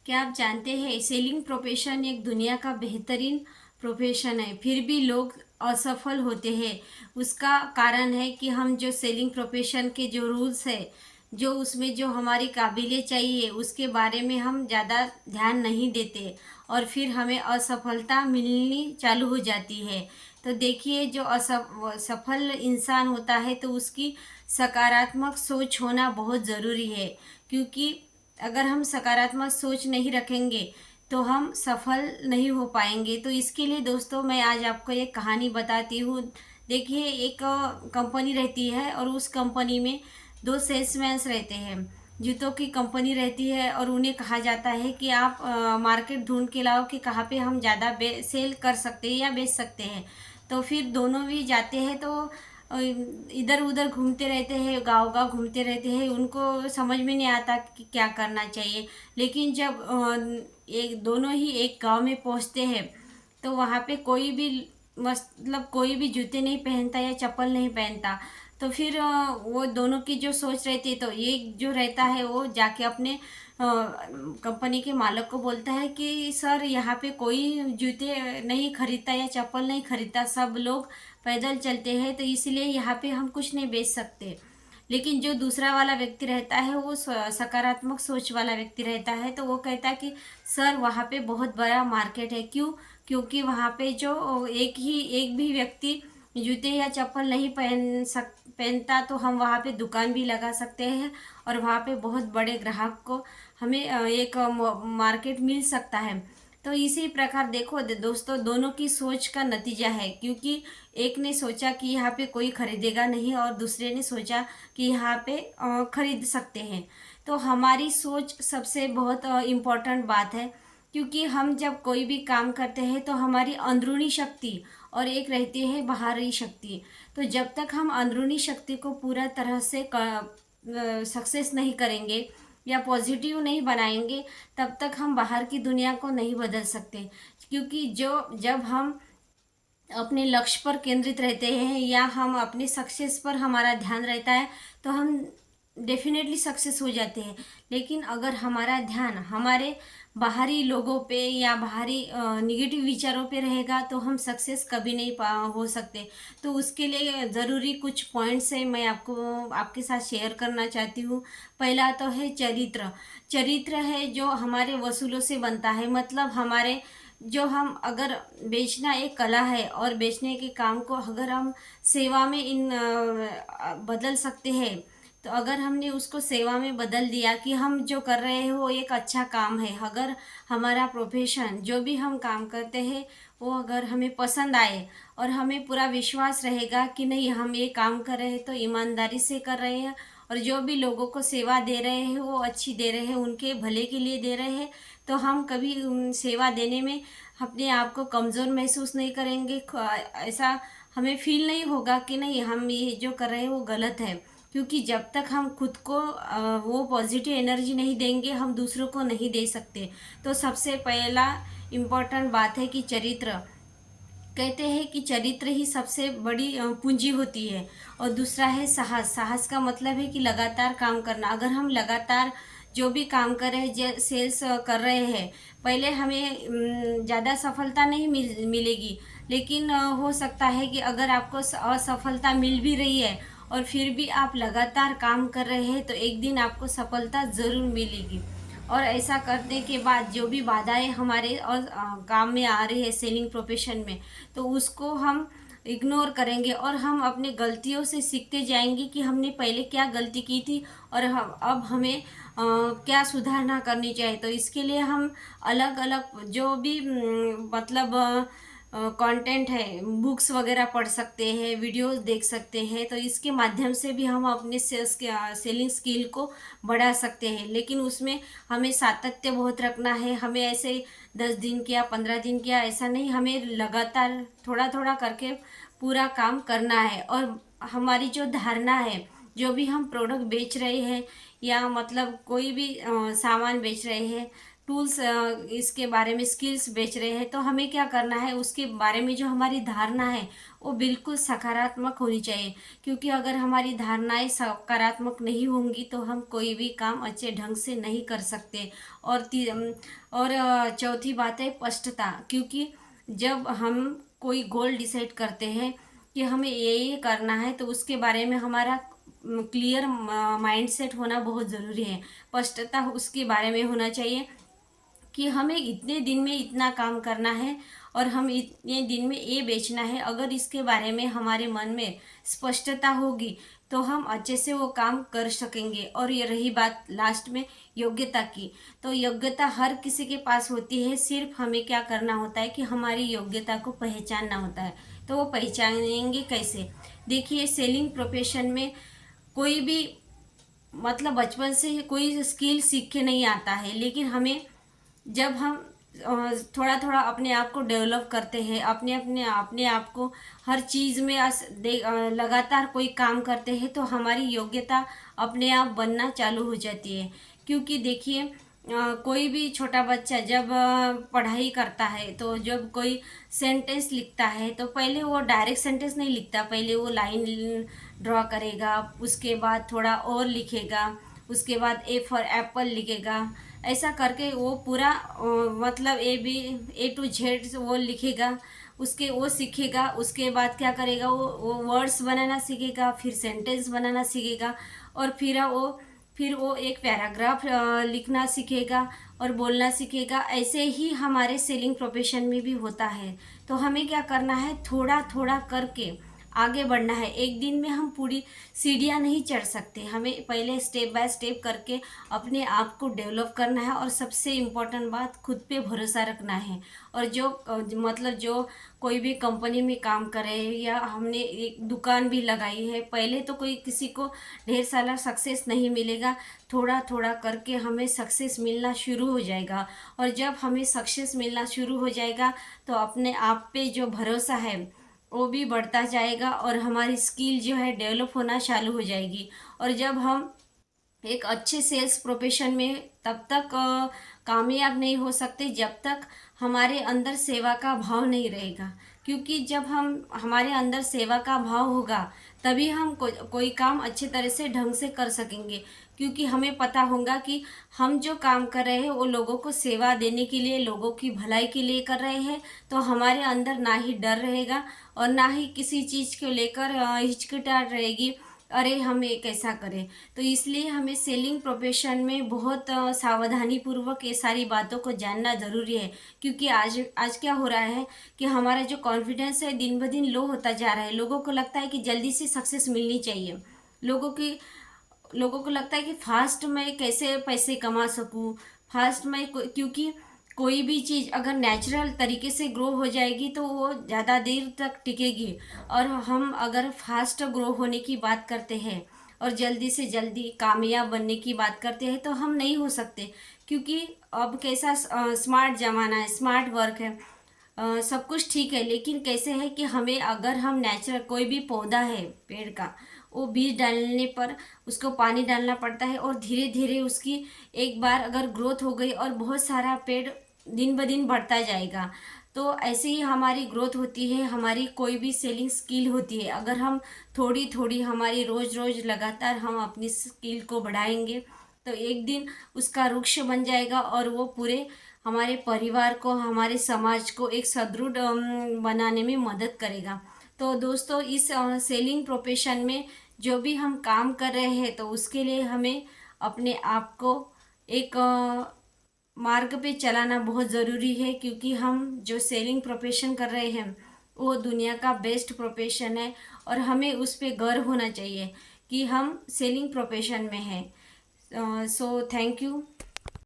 क्या आप जानते हैं सेलिंग प्रोफेशन एक दुनिया का बेहतरीन प्रोफेशन है, फिर भी लोग असफल होते हैं। उसका कारण है कि हम जो सेलिंग प्रोफेशन के जो रूल्स है, जो उसमें जो हमारी काबिलियत चाहिए उसके बारे में हम ज़्यादा ध्यान नहीं देते और फिर हमें असफलता मिलनी चालू हो जाती है। तो देखिए, जो असफल इंसान होता है तो उसकी सकारात्मक सोच होना बहुत ज़रूरी है, क्योंकि अगर हम सकारात्मक सोच नहीं रखेंगे तो हम सफल नहीं हो पाएंगे। तो इसके लिए दोस्तों, मैं आज आपको एक कहानी बताती हूँ। देखिए, एक कंपनी रहती है और उस कंपनी में दो सेल्समैन्स रहते हैं। जूतों की कंपनी रहती है और उन्हें कहा जाता है कि आप मार्केट ढूंढ के लाओ कि कहाँ पे हम ज़्यादा सेल कर सकते हैं या बेच सकते हैं। तो फिर दोनों भी जाते हैं, तो इधर उधर घूमते रहते हैं, गांव गांव घूमते रहते हैं। उनको समझ में नहीं आता कि क्या करना चाहिए। लेकिन जब एक दोनों ही एक गांव में पहुंचते हैं तो वहाँ पे कोई भी मतलब कोई भी जूते नहीं पहनता या चप्पल नहीं पहनता। तो फिर वो दोनों की जो सोच रहती है, तो एक जो रहता है वो जाके अपने कंपनी के मालिक को बोलता है कि सर, यहाँ पे कोई जूते नहीं खरीदता या चप्पल नहीं खरीदता, सब लोग पैदल चलते हैं, तो इसलिए यहाँ पे हम कुछ नहीं बेच सकते। लेकिन जो दूसरा वाला व्यक्ति रहता है वो सकारात्मक सोच वाला व्यक्ति रहता है, तो वो कहता है कि सर, वहाँ पे बहुत बड़ा मार्केट है। क्यों? क्योंकि वहाँ पे जो एक भी व्यक्ति जूते या चप्पल नहीं पहनता, तो हम वहाँ पे दुकान भी लगा सकते हैं और वहाँ पे बहुत बड़े ग्राहक को हमें एक मार्केट मिल सकता है। तो इसी प्रकार देखो दोस्तों, दोनों की सोच का नतीजा है, क्योंकि एक ने सोचा कि यहाँ पे कोई खरीदेगा नहीं और दूसरे ने सोचा कि यहाँ पे खरीद सकते हैं। तो हमारी सोच सबसे बहुत इम्पोर्टेंट बात है, क्योंकि हम जब कोई भी काम करते हैं तो हमारी अंदरूनी शक्ति और एक रहती है बाहरी शक्ति। तो जब तक हम अंदरूनी शक्ति को पूरा तरह से सक्सेस नहीं करेंगे या पॉजिटिव नहीं बनाएंगे, तब तक हम बाहर की दुनिया को नहीं बदल सकते। क्योंकि जब हम अपने लक्ष्य पर केंद्रित रहते हैं या हम अपने सक्सेस पर हमारा ध्यान रहता है, तो हम डेफिनेटली सक्सेस हो जाते हैं। लेकिन अगर हमारा ध्यान हमारे बाहरी लोगों पे या बाहरी निगेटिव विचारों पे रहेगा, तो हम सक्सेस कभी नहीं हो सकते। तो उसके लिए ज़रूरी कुछ पॉइंट्स है, मैं आपको आपके साथ शेयर करना चाहती हूँ। पहला तो है चरित्र। चरित्र है जो हमारे वसूलों से बनता है, मतलब हमारे जो हम अगर बेचना एक कला है और बेचने के काम को अगर हम सेवा में बदल सकते हैं, तो अगर हमने उसको सेवा में बदल दिया कि हम जो कर रहे हैं वो एक अच्छा काम है, अगर हमारा प्रोफेशन जो भी हम काम करते हैं वो अगर हमें पसंद आए और हमें पूरा विश्वास रहेगा कि नहीं, हम ये काम कर रहे हैं तो ईमानदारी से कर रहे हैं और जो भी लोगों को सेवा दे रहे हैं वो अच्छी दे रहे हैं, उनके भले के लिए दे रहे हैं, तो हम कभी सेवा देने में अपने आप को कमज़ोर महसूस नहीं करेंगे। ऐसा हमें फील नहीं होगा कि नहीं, हम ये जो कर रहे हैं वो गलत है। क्योंकि जब तक हम खुद को वो पॉजिटिव एनर्जी नहीं देंगे, हम दूसरों को नहीं दे सकते। तो सबसे पहला इम्पोर्टेंट बात है कि चरित्र। कहते हैं कि चरित्र ही सबसे बड़ी पूंजी होती है। और दूसरा है साहस। साहस का मतलब है कि लगातार काम करना। अगर हम लगातार जो भी काम कर रहे हैं, सेल्स कर रहे हैं, पहले हमें ज़्यादा सफलता नहीं मिलेगी। लेकिन हो सकता है कि अगर आपको असफलता मिल भी रही है और फिर भी आप लगातार काम कर रहे हैं, तो एक दिन आपको सफलता ज़रूर मिलेगी। और ऐसा करने के बाद जो भी बाधाएं हमारे और काम में आ रही है सेलिंग प्रोफेशन में, तो उसको हम इग्नोर करेंगे और हम अपने गलतियों से सीखते जाएंगे कि हमने पहले क्या गलती की थी और अब हमें क्या सुधारना करनी चाहिए। तो इसके लिए हम अलग अलग जो भी मतलब कंटेंट है, बुक्स वगैरह पढ़ सकते हैं, वीडियोस देख सकते हैं। तो इसके माध्यम से भी हम अपने सेलिंग स्किल को बढ़ा सकते हैं। लेकिन उसमें हमें सातत्य बहुत रखना है। हमें ऐसे 10 दिन किया, 15 दिन किया, ऐसा नहीं, हमें लगातार थोड़ा थोड़ा करके पूरा काम करना है। और हमारी जो धारणा है, जो भी हम प्रोडक्ट बेच रहे हैं या मतलब कोई भी सामान बेच रहे हैं, टूल्स इसके बारे में स्किल्स बेच रहे हैं, तो हमें क्या करना है, उसके बारे में जो हमारी धारणा है वो बिल्कुल सकारात्मक होनी चाहिए। क्योंकि अगर हमारी धारणाएं सकारात्मक नहीं होंगी तो हम कोई भी काम अच्छे ढंग से नहीं कर सकते। और चौथी बात है स्पष्टता। क्योंकि जब हम कोई गोल डिसाइड करते हैं कि हमें ये करना है, तो उसके बारे में हमारा क्लियर माइंडसेट होना बहुत ज़रूरी है। स्पष्टता उसके बारे में होना चाहिए कि हमें इतने दिन में इतना काम करना है और हम इतने दिन में ये बेचना है। अगर इसके बारे में हमारे मन में स्पष्टता होगी तो हम अच्छे से वो काम कर सकेंगे। और ये रही बात लास्ट में योग्यता की, तो योग्यता हर किसी के पास होती है, सिर्फ हमें क्या करना होता है कि हमारी योग्यता को पहचानना होता है। तो वो पहचानेंगे कैसे? देखिए, सेलिंग प्रोफेशन में कोई भी मतलब बचपन से कोई स्किल सीख के नहीं आता है, लेकिन हमें जब हम थोड़ा थोड़ा अपने आप को डेवलप करते हैं, अपने आप को हर चीज़ में लगातार कोई काम करते हैं, तो हमारी योग्यता अपने आप बनना चालू हो जाती है। क्योंकि देखिए, कोई भी छोटा बच्चा जब पढ़ाई करता है, तो जब कोई सेंटेंस लिखता है तो पहले वो डायरेक्ट सेंटेंस नहीं लिखता, पहले वो लाइन ड्रॉ करेगा, उसके बाद थोड़ा और लिखेगा, उसके बाद ए फॉर एप्पल लिखेगा। ऐसा करके वो पूरा मतलब A to Z वो लिखेगा, उसके वो सीखेगा। उसके बाद क्या करेगा, वो वर्ड्स बनाना सीखेगा, फिर सेंटेंस बनाना सीखेगा, और फिर वो एक पैराग्राफ लिखना सीखेगा और बोलना सीखेगा। ऐसे ही हमारे सेलिंग प्रोफेशन में भी होता है। तो हमें क्या करना है, थोड़ा थोड़ा करके आगे बढ़ना है। एक दिन में हम पूरी सीढ़ियाँ नहीं चढ़ सकते, हमें पहले स्टेप बाय स्टेप करके अपने आप को डेवलप करना है। और सबसे इम्पोर्टेंट बात, खुद पे भरोसा रखना है। और मतलब जो कोई भी कंपनी में काम करे या हमने एक दुकान भी लगाई है, पहले तो कोई किसी को ढेर सारा सक्सेस नहीं मिलेगा, थोड़ा थोड़ा करके हमें सक्सेस मिलना शुरू हो जाएगा। और जब हमें सक्सेस मिलना शुरू हो जाएगा तो अपने आप पे जो भरोसा है वो भी बढ़ता जाएगा, और हमारी स्किल जो है डेवलप होना चालू हो जाएगी। और जब हम एक अच्छे सेल्स प्रोफेशन में तब तक कामयाब नहीं हो सकते जब तक हमारे अंदर सेवा का भाव नहीं रहेगा। क्योंकि जब हमारे अंदर सेवा का भाव होगा, तभी हम कोई काम अच्छे तरह से ढंग से कर सकेंगे। क्योंकि हमें पता होगा कि हम जो काम कर रहे हैं वो लोगों को सेवा देने के लिए, लोगों की भलाई के लिए कर रहे हैं। तो हमारे अंदर ना ही डर रहेगा और ना ही किसी चीज़ को लेकर हिचकिचाहट रहेगी, अरे हम ये कैसा करें। तो इसलिए हमें सेलिंग प्रोफेशन में बहुत सावधानी पूर्वक ये सारी बातों को जानना ज़रूरी है। क्योंकि आज आज क्या हो रहा है कि हमारा जो कॉन्फिडेंस है दिन ब दिन लो होता जा रहा है। लोगों को लगता है कि जल्दी से सक्सेस मिलनी चाहिए, लोगों को लगता है कि फास्ट मैं कैसे पैसे कमा सकूं, फास्ट मैं क्योंकि कोई भी चीज़ अगर नेचुरल तरीके से ग्रो हो जाएगी तो वो ज़्यादा देर तक टिकेगी। और हम अगर फास्ट ग्रो होने की बात करते हैं और जल्दी से जल्दी कामयाब बनने की बात करते हैं तो हम नहीं हो सकते। क्योंकि अब कैसा स्मार्ट ज़माना है, स्मार्ट वर्क है, सब कुछ ठीक है, लेकिन कैसे है कि हमें अगर हम नेचुरल कोई भी पौधा है पेड़ का, वो बीज डालने पर उसको पानी डालना पड़ता है और धीरे धीरे उसकी एक बार अगर ग्रोथ हो गई और बहुत सारा पेड़ दिन ब दिन बढ़ता जाएगा। तो ऐसे ही हमारी ग्रोथ होती है, हमारी कोई भी सेलिंग स्किल होती है। अगर हम थोड़ी थोड़ी हमारी रोज़ रोज़ लगातार हम अपनी स्किल को बढ़ाएंगे तो एक दिन उसका वृक्ष बन जाएगा और वो पूरे हमारे परिवार को, हमारे समाज को एक सुदृढ़ बनाने में मदद करेगा। तो दोस्तों, इस सेलिंग प्रोफेशन में जो भी हम काम कर रहे हैं तो उसके लिए हमें अपने आप को एक मार्ग पे चलाना बहुत ज़रूरी है। क्योंकि हम जो सेलिंग प्रोफेशन कर रहे हैं वो दुनिया का बेस्ट प्रोफेशन है और हमें उस पर गर्व होना चाहिए कि हम सेलिंग प्रोफेशन में हैं। So thank you.